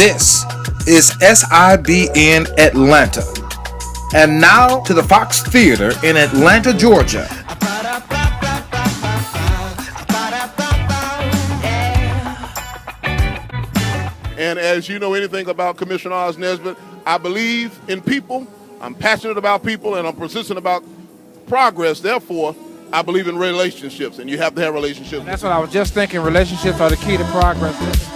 This is SIBN Atlanta. And now to the Fox Theater in Atlanta, Georgia. And as you know anything about Commissioner Oz Nesbitt, I believe in people, I'm passionate about people, and I'm persistent about progress. Therefore, I believe in relationships, and you have to have relationships. And that's what I was just thinking. Relationships are the key to progress.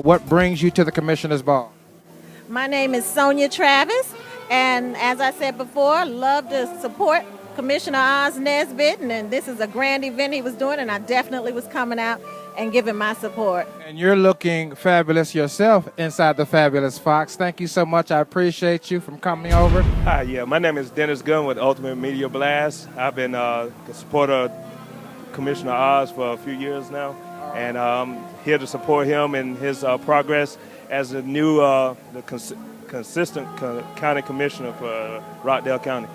What brings you to the Commissioner's Ball? My name is Sonia Travis, and as I said before, love to support Commissioner Oz Nesbitt, and this is a grand event he was doing, and I definitely was coming out and giving my support. And you're looking fabulous yourself inside the Fabulous Fox. Thank you so much. I appreciate you from coming over. Hi, my name is Dennis Gunn with Ultimate Media Blast. I've been a supporter of Commissioner Oz for a few years now, and I'm here to support him in his progress as the new consistent county commissioner for Rockdale County.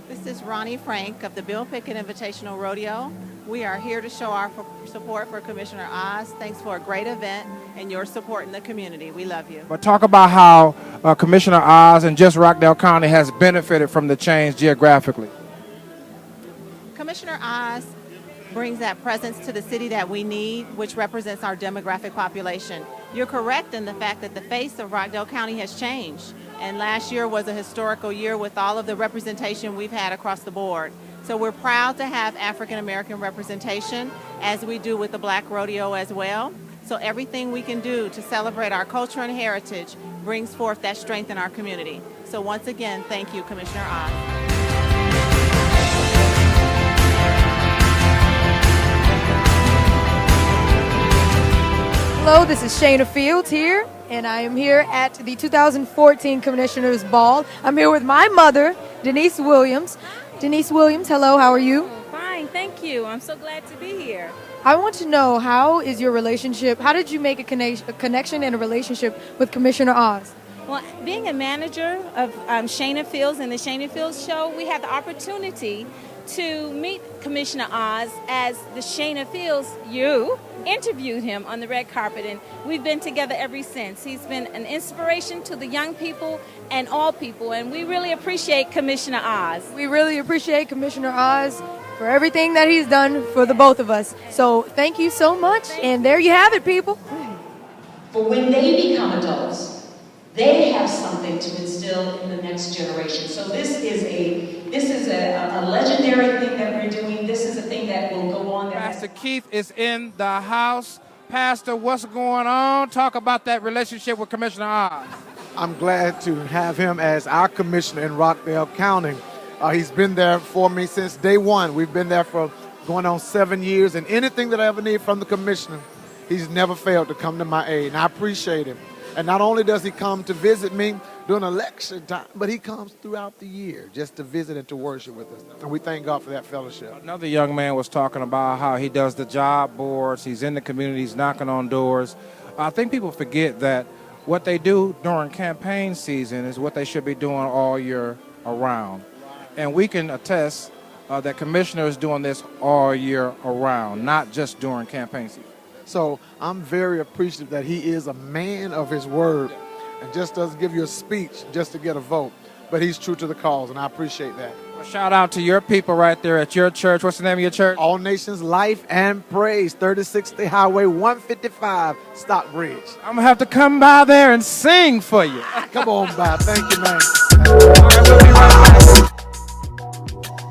This is Ronnie Frank of the Bill Pickett Invitational Rodeo. We are here to show our support for Commissioner Oz. Thanks for a great event and your support in the community. We love you. But talk about how Commissioner Oz and just Rockdale County has benefited from the change geographically. Commissioner Oz brings that presence to the city that we need, which represents our demographic population. You're correct in the fact that the face of Rockdale County has changed. And last year was a historical year with all of the representation we've had across the board. So we're proud to have African American representation, as we do with the Black Rodeo as well. So everything we can do to celebrate our culture and heritage brings forth that strength in our community. So once again, thank you, Commissioner Oz. Hello, this is Shayna Fields here, and I am here at the 2014 Commissioner's Ball. I'm here with my mother, Denise Williams. Denise Williams, hello, how are you? Fine, thank you. I'm so glad to be here. I want to know, how is your relationship, how did you make a connection and a relationship with Commissioner Oz? Well, being a manager of Shayna Fields and the Shayna Fields Show, we had the opportunity to meet Commissioner Oz as the Shayna Fields, you interviewed him on the red carpet, and we've been together ever since. He's been an inspiration to the young people and all people, and we really appreciate Commissioner Oz. We really appreciate Commissioner Oz for everything that he's done for the both of us. So thank you so much, and there you have it, people. For when they become adults, they have something to instill in the next generation. So this is a legendary thing that we're doing. This is a thing that will go on. Pastor Keith is in the house. Pastor, what's going on? Talk about that relationship with Commissioner Oz. I'm glad to have him as our commissioner in Rockdale County. He's been there for me since day one. We've been there for going on 7 years, and anything that I ever need from the commissioner, he's never failed to come to my aid, and I appreciate him. And not only does he come to visit me during election time, but he comes throughout the year just to visit and to worship with us. And we thank God for that fellowship. Another young man was talking about how he does the job boards, he's in the communities knocking on doors. I think people forget that what they do during campaign season is what they should be doing all year around. And we can attest that Commissioner is doing this all year around, not just during campaign season. So I'm very appreciative that he is a man of his word and just doesn't give you a speech just to get a vote, but he's true to the cause, and I appreciate that. Well, shout out to your people right there at your church. What's the name of your church? All Nations Life and Praise, 3060 Highway 155, Stockbridge. I'm going to have to come by there and sing for you. Come on by. Thank you, man. All right, we'll be right back.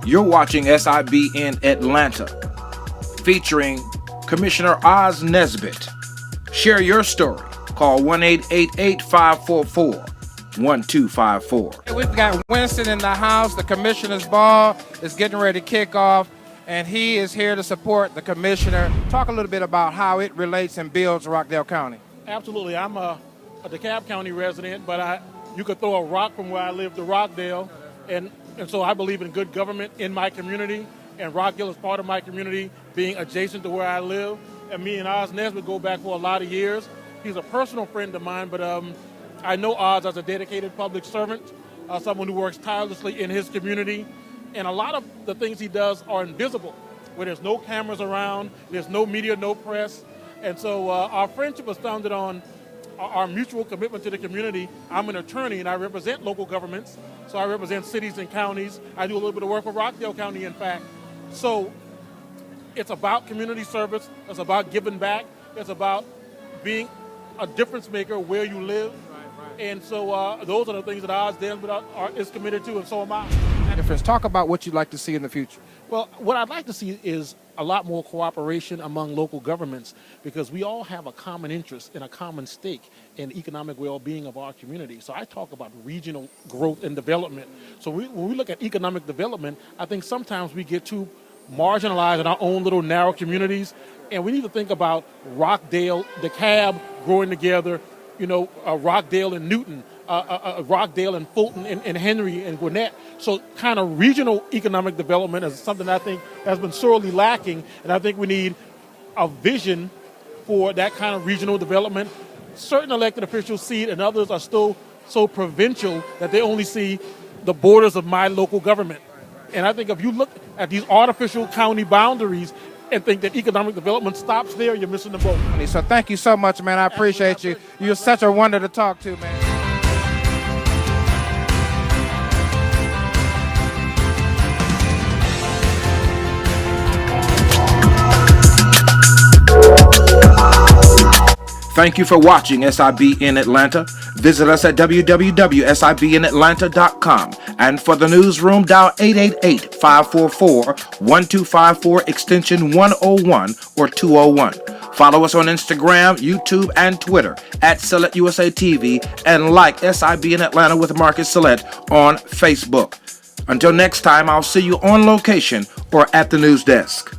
You're watching SIBN Atlanta, featuring Commissioner Oz Nesbitt. Share your story. Call 1-888-544-1254. We've got Winston in the house. The Commissioner's Ball is getting ready to kick off, and he is here to support the Commissioner. Talk a little bit about how it relates and builds Rockdale County. Absolutely. I'm a DeKalb County resident, but you could throw a rock from where I live to Rockdale, and so I believe in good government in my community, and Rockdale is part of my community, being adjacent to where I live. And me and Oz Nesbitt go back for a lot of years. He's a personal friend of mine, but I know Oz as a dedicated public servant. someone who works tirelessly in his community. And a lot of the things he does are invisible, where there's no cameras around, there's no media, no press. And so our friendship was founded on our mutual commitment to the community. I'm an attorney and I represent local governments. So I represent cities and counties. I do a little bit of work for Rockdale County, in fact. So it's about community service. It's about giving back. It's about being a difference maker where you live. And so those are the things that Oz Nesbitt is committed to, and so am I. Difference. Talk about what you'd like to see in the future. Well, what I'd like to see is a lot more cooperation among local governments, because we all have a common interest and a common stake in the economic well-being of our community. So I talk about regional growth and development. So when we look at economic development, I think sometimes we get too marginalized in our own little narrow communities, and we need to think about Rockdale, DeKalb growing together, Rockdale and Newton, Rockdale and Fulton and Henry and Gwinnett. So kind of regional economic development is something I think has been sorely lacking, and I think we need a vision for that kind of regional development. Certain elected officials see it, and others are still so provincial that they only see the borders of my local government. And I think if you look at these artificial county boundaries and think that economic development stops there, you're missing the boat. So thank you so much, man. I appreciate you. You're such a wonder to talk to, man. Thank you for watching SIBN Atlanta. Visit us at www.sibnatlanta.com. And for the newsroom, dial 888-544-1254, extension 101 or 201. Follow us on Instagram, YouTube, and Twitter at SaletteUSAtv, and like SIBN Atlanta with Marcus Salette on Facebook. Until next time, I'll see you on location or at the news desk.